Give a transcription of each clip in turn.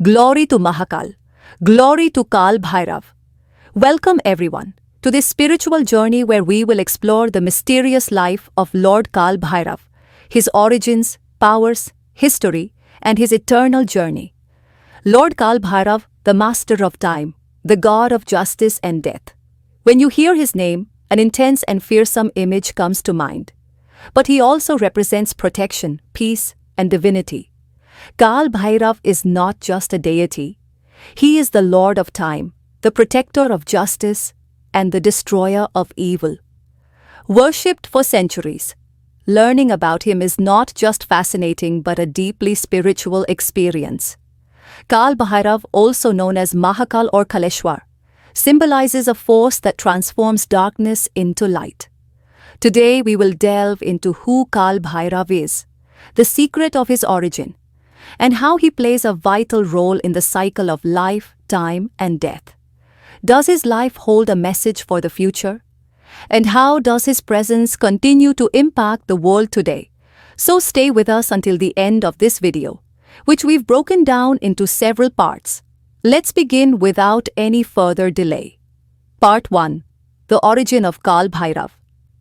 Glory to Mahakal. Glory to Kaal Bhairav. Welcome everyone to this spiritual journey where we will explore the mysterious life of Lord Kaal Bhairav, his origins, powers, history, and his eternal journey. Lord Kaal Bhairav, the master of time, the god of justice and death. When you hear his name, an intense and fearsome image comes to mind. But he also represents protection, peace, and divinity. Kaal Bhairav is not just a deity. He is the Lord of time, the protector of justice, and the destroyer of evil. Worshipped for centuries, learning about him is not just fascinating but a deeply spiritual experience. Kaal Bhairav, also known as Mahakal or Kaleshwar, symbolizes a force that transforms darkness into light. Today we will delve into who Kaal Bhairav is, the secret of his origin, and how he plays a vital role in the cycle of life, time, and death. Does his life hold a message for the future? And how does his presence continue to impact the world today? So stay with us until the end of this video, which we've broken down into several parts. Let's begin without any further delay. Part 1. The origin of Kaal Bhairav.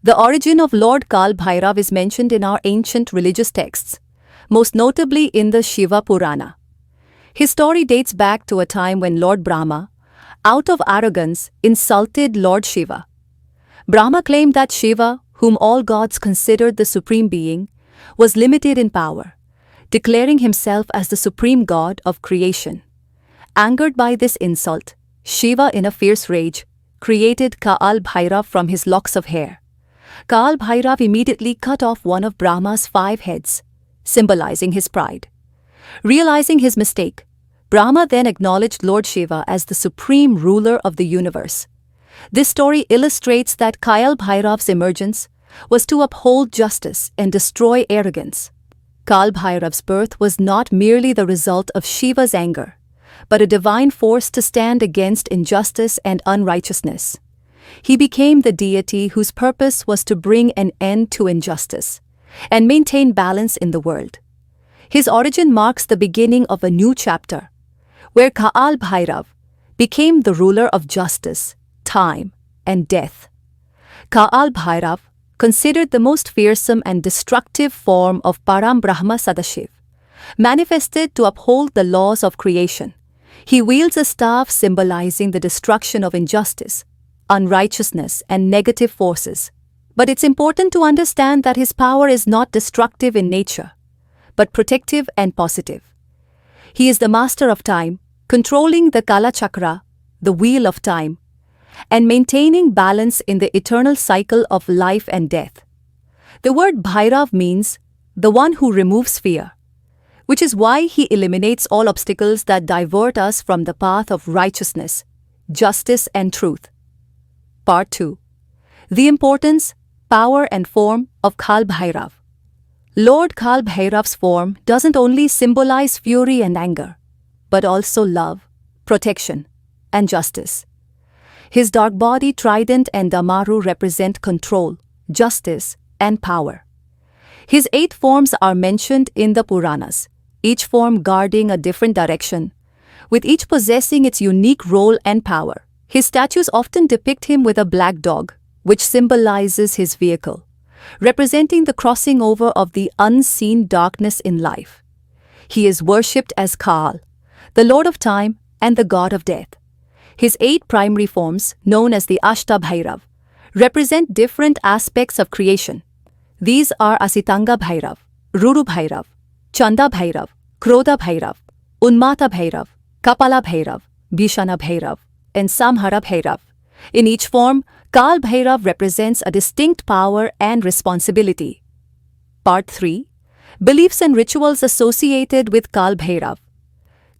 The origin of Lord Kaal Bhairav is mentioned in our ancient religious texts, most notably in the Shiva Purana. His story dates back to a time when Lord Brahma, out of arrogance, insulted Lord Shiva. Brahma claimed that Shiva, whom all gods considered the supreme being, was limited in power, declaring himself as the supreme god of creation. Angered by this insult, Shiva, in a fierce rage, created Kaal Bhairav from his locks of hair. Kaal Bhairav immediately cut off one of Brahma's 5 heads, symbolizing his pride. Realizing his mistake, Brahma then acknowledged Lord Shiva as the supreme ruler of the universe. This story illustrates that Kaal Bhairav's emergence was to uphold justice and destroy arrogance. Kaal Bhairav's birth was not merely the result of Shiva's anger, but a divine force to stand against injustice and unrighteousness. He became the deity whose purpose was to bring an end to injustice and maintain balance in the world. His origin marks the beginning of a new chapter, where Kaal Bhairav became the ruler of justice, time, and death. Kaal Bhairav, considered the most fearsome and destructive form of Param Brahma Sadashiv, manifested to uphold the laws of creation. He wields a staff symbolizing the destruction of injustice, unrighteousness, and negative forces. But it's important to understand that his power is not destructive in nature, but protective and positive. He is the master of time, controlling the Kala Chakra, the wheel of time, and maintaining balance in the eternal cycle of life and death. The word Bhairav means the one who removes fear, which is why he eliminates all obstacles that divert us from the path of righteousness, justice, and truth. Part 2. The importance, power, and form of Kaal Bhairav. Lord Kaal Bhairav's form doesn't only symbolize fury and anger, but also love, protection, and justice. His dark body, trident, and damaru represent control, justice, and power. His 8 forms are mentioned in the Puranas, each form guarding a different direction, with each possessing its unique role and power. His statues often depict him with a black dog, which symbolizes his vehicle, representing the crossing over of the unseen darkness in life. He is worshipped as Kaal, the Lord of time and the god of death. His 8 primary forms, known as the Ashta Bhairav, represent different aspects of creation. These are Asitanga Bhairav, Ruru Bhairav, Chanda Bhairav, Krodha Bhairav, Unmata Bhairav, Kapala Bhairav, Bhishana Bhairav, and Samhara Bhairav. In each form, Kaal Bhairav represents a distinct power and responsibility. Part 3. Beliefs and rituals associated with Kaal Bhairav.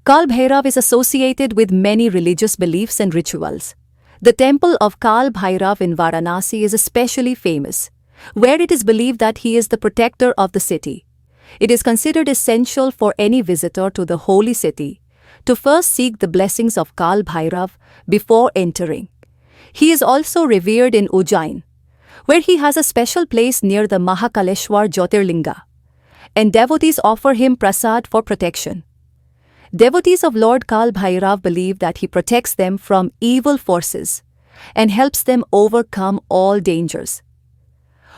Kaal Bhairav is associated with many religious beliefs and rituals. The temple of Kaal Bhairav in Varanasi is especially famous, where it is believed that he is the protector of the city. It is considered essential for any visitor to the holy city to first seek the blessings of Kaal Bhairav before entering. He is also revered in Ujjain, where he has a special place near the Mahakaleshwar Jyotirlinga, and devotees offer him prasad for protection. Devotees of Lord Kaal Bhairav believe that he protects them from evil forces and helps them overcome all dangers.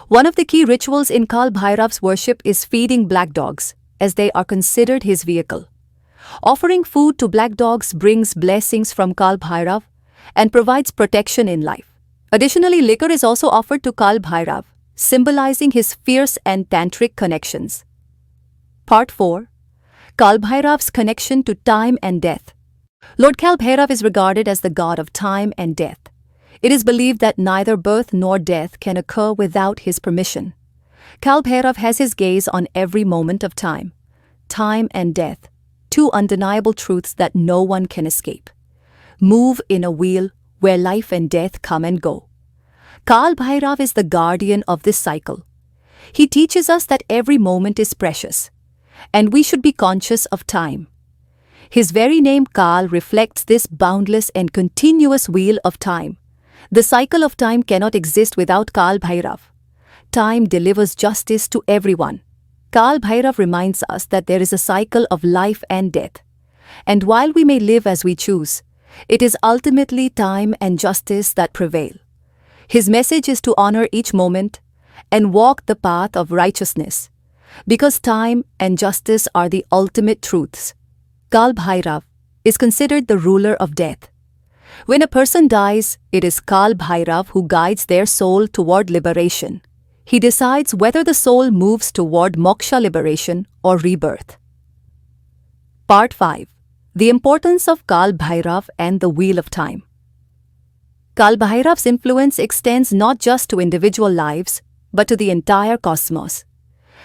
One of the key rituals in Kaal Bhairav's worship is feeding black dogs, as they are considered his vehicle. Offering food to black dogs brings blessings from Kaal Bhairav and provides protection in life. Additionally, liquor is also offered to Kaal Bhairav, symbolizing his fierce and tantric connections. Part 4. Kaal Bhairav's connection to time and death. Lord Kaal Bhairav is regarded as the god of time and death. It is believed that neither birth nor death can occur without his permission. Kaal Bhairav has his gaze on every moment of time. Time and death, two undeniable truths that no one can escape, move in a wheel where life and death come and go. Kaal Bhairav is the guardian of this cycle. He teaches us that every moment is precious, and we should be conscious of time. His very name Kaal reflects this boundless and continuous wheel of time. The cycle of time cannot exist without Kaal Bhairav. Time delivers justice to everyone. Kaal Bhairav reminds us that there is a cycle of life and death. And while we may live as we choose, it is ultimately time and justice that prevail. His message is to honor each moment and walk the path of righteousness, because time and justice are the ultimate truths. Kaal Bhairav is considered the ruler of death. When a person dies, it is Kaal Bhairav who guides their soul toward liberation. He decides whether the soul moves toward moksha, liberation, or rebirth. Part 5. The importance of Kaal Bhairav and the Wheel of Time. Kaal Bhairav's influence extends not just to individual lives, but to the entire cosmos.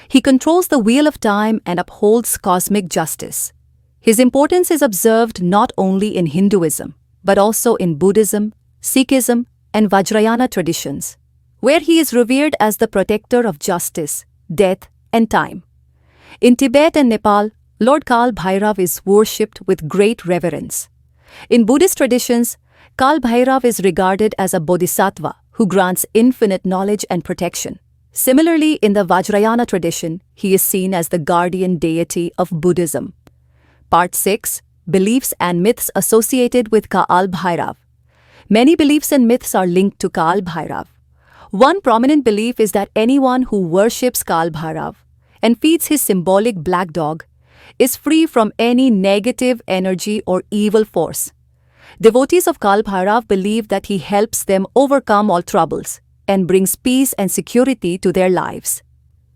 He controls the Wheel of Time and upholds cosmic justice. His importance is observed not only in Hinduism, but also in Buddhism, Sikhism, and Vajrayana traditions, where he is revered as the protector of justice, death, and time. In Tibet and Nepal, Lord Kaal Bhairav is worshipped with great reverence. In Buddhist traditions, Kaal Bhairav is regarded as a bodhisattva who grants infinite knowledge and protection. Similarly, in the Vajrayana tradition, he is seen as the guardian deity of Buddhism. Part 6. Beliefs and myths associated with Kaal Bhairav. Many beliefs and myths are linked to Kaal Bhairav. One prominent belief is that anyone who worships Kaal Bhairav and feeds his symbolic black dog is free from any negative energy or evil force. Devotees of Kaal Bhairav believe that he helps them overcome all troubles and brings peace and security to their lives.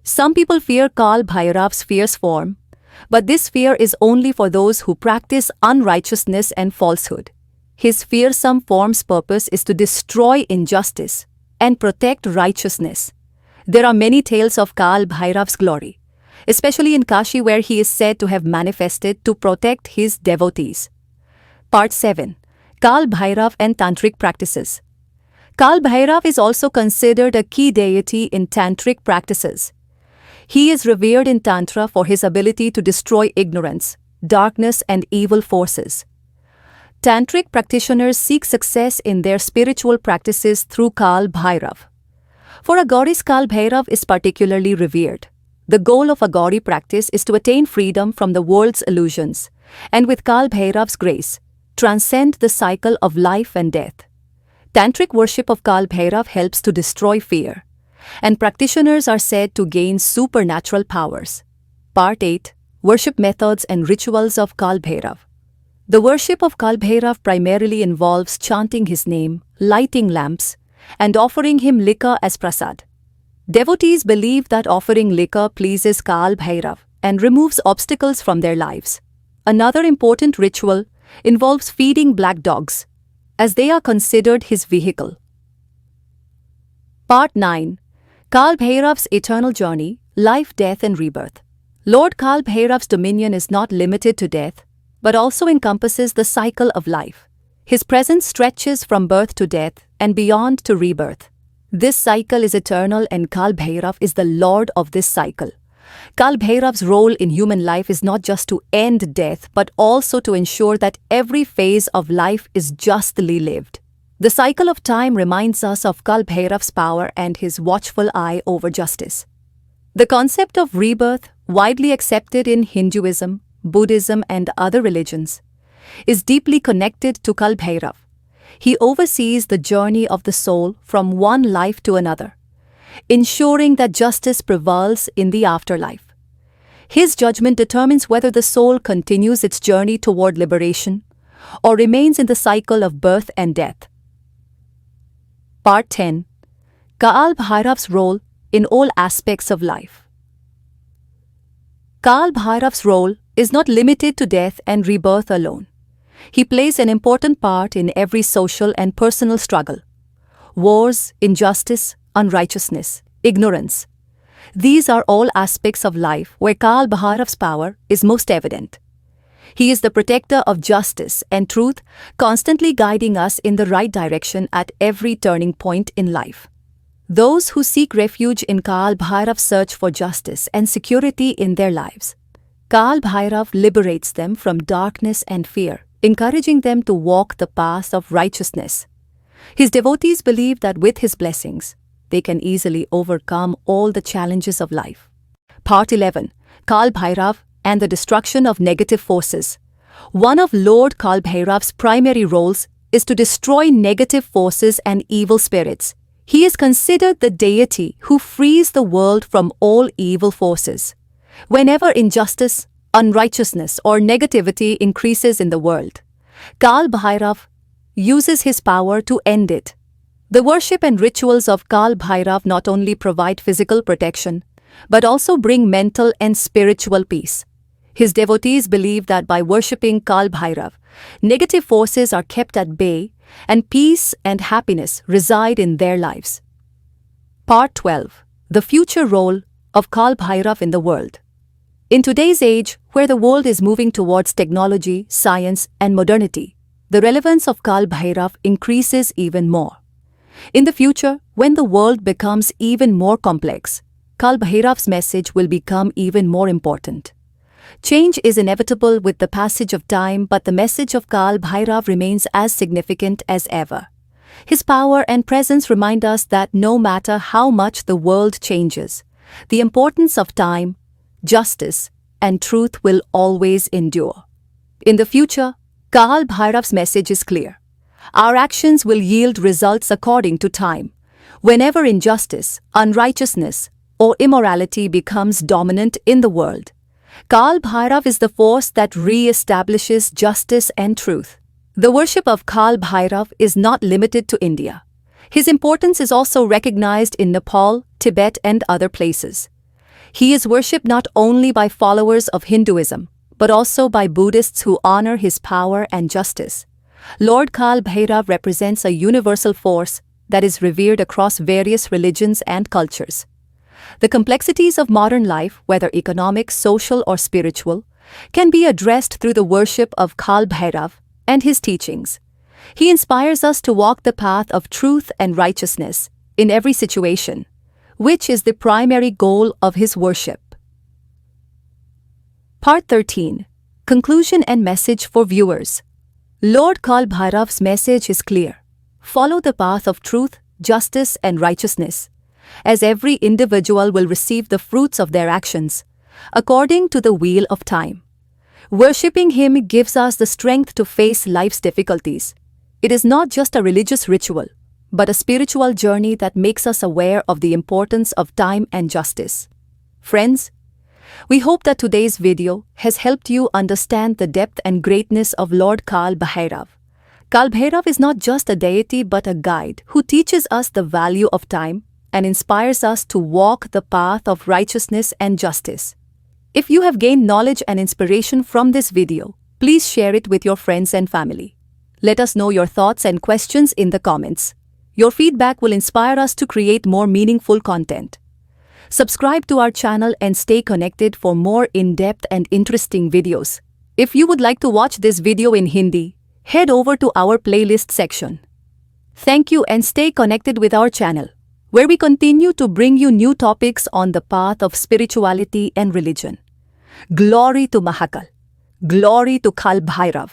Some people fear Kaal Bhairav's fierce form, but this fear is only for those who practice unrighteousness and falsehood. His fearsome form's purpose is to destroy injustice and protect righteousness. There are many tales of Kaal Bhairav's glory, especially in Kashi, where he is said to have manifested to protect his devotees. Part 7. Kaal Bhairav and Tantric Practices. Kaal Bhairav is also considered a key deity in Tantric practices. He is revered in Tantra for his ability to destroy ignorance, darkness, and evil forces. Tantric practitioners seek success in their spiritual practices through Kaal Bhairav. For a goddess, Kaal Bhairav is particularly revered. The goal of a Gauri practice is to attain freedom from the world's illusions, and with Kaal Bhairav's grace, transcend the cycle of life and death. Tantric worship of Kaal Bhairav helps to destroy fear, and practitioners are said to gain supernatural powers. Part 8. Worship methods and rituals of Kaal Bhairav. The worship of Kaal Bhairav primarily involves chanting his name, lighting lamps, and offering him liquor as prasad. Devotees believe that offering liquor pleases Kaal Bhairav and removes obstacles from their lives. Another important ritual involves feeding black dogs, as they are considered his vehicle. Part 9. Kaal Bhairav's eternal journey, life, death, and rebirth. Lord Kaal Bhairav's dominion is not limited to death, but also encompasses the cycle of life. His presence stretches from birth to death and beyond to rebirth. This cycle is eternal, and Kaal Bhairav is the lord of this cycle. Kaal Bhairav's role in human life is not just to end death, but also to ensure that every phase of life is justly lived. The cycle of time reminds us of Kaal Bhairav's power and his watchful eye over justice. The concept of rebirth, widely accepted in Hinduism, Buddhism, and other religions, is deeply connected to Kaal Bhairav. He oversees the journey of the soul from one life to another, ensuring that justice prevails in the afterlife. His judgment determines whether the soul continues its journey toward liberation or remains in the cycle of birth and death. Part 10. Kaal Bhairav's role in all aspects of life. Kaal Bhairav's role is not limited to death and rebirth alone. He plays an important part in every social and personal struggle. Wars, injustice, unrighteousness, ignorance. These are all aspects of life where Kaal Bhairav's power is most evident. He is the protector of justice and truth, constantly guiding us in the right direction at every turning point in life. Those who seek refuge in Kaal Bhairav search for justice and security in their lives. Kaal Bhairav liberates them from darkness and fear, encouraging them to walk the path of righteousness. His devotees believe that with his blessings, they can easily overcome all the challenges of life. Part 11. Kaal Bhairav and the destruction of negative forces. One of Lord Kaal Bhairav's primary roles is to destroy negative forces and evil spirits. He is considered the deity who frees the world from all evil forces. Whenever injustice, unrighteousness, or negativity increases in the world, Kaal Bhairav uses his power to end it. The worship and rituals of Kaal Bhairav not only provide physical protection, but also bring mental and spiritual peace. His devotees believe that by worshipping Kaal Bhairav, negative forces are kept at bay and peace and happiness reside in their lives. Part 12. The future role of Kaal Bhairav in the world. In today's age, where the world is moving towards technology, science, and modernity, the relevance of Kaal Bhairav increases even more. In the future, when the world becomes even more complex, Kaal Bhairav's message will become even more important. Change is inevitable with the passage of time, but the message of Kaal Bhairav remains as significant as ever. His power and presence remind us that no matter how much the world changes, the importance of time, justice, and truth will always endure. In the future, Kaal Bhairav's message is clear. Our actions will yield results according to time. Whenever injustice, unrighteousness, or immorality becomes dominant in the world, Kaal Bhairav is the force that re-establishes justice and truth. The worship of Kaal Bhairav is not limited to India. His importance is also recognized in Nepal, Tibet, and other places. He is worshipped not only by followers of Hinduism, but also by Buddhists who honor his power and justice. Lord Kaal Bhairav represents a universal force that is revered across various religions and cultures. The complexities of modern life, whether economic, social, or spiritual, can be addressed through the worship of Kaal Bhairav and his teachings. He inspires us to walk the path of truth and righteousness in every situation, which is the primary goal of his worship. Part 13. Conclusion and message for viewers. Lord Kaal Bhairav's message is clear. Follow the path of truth, justice, and righteousness, as every individual will receive the fruits of their actions, according to the wheel of time. Worshipping him gives us the strength to face life's difficulties. It is not just a religious ritual, but a spiritual journey that makes us aware of the importance of time and justice. Friends, we hope that today's video has helped you understand the depth and greatness of Lord Kaal Bhairav. Kaal Bhairav is not just a deity but a guide who teaches us the value of time and inspires us to walk the path of righteousness and justice. If you have gained knowledge and inspiration from this video, please share it with your friends and family. Let us know your thoughts and questions in the comments. Your feedback will inspire us to create more meaningful content. Subscribe to our channel and stay connected for more in-depth and interesting videos. If you would like to watch this video in Hindi, head over to our playlist section. Thank you and stay connected with our channel, where we continue to bring you new topics on the path of spirituality and religion. Glory to Mahakal. Glory to Kaal Bhairav.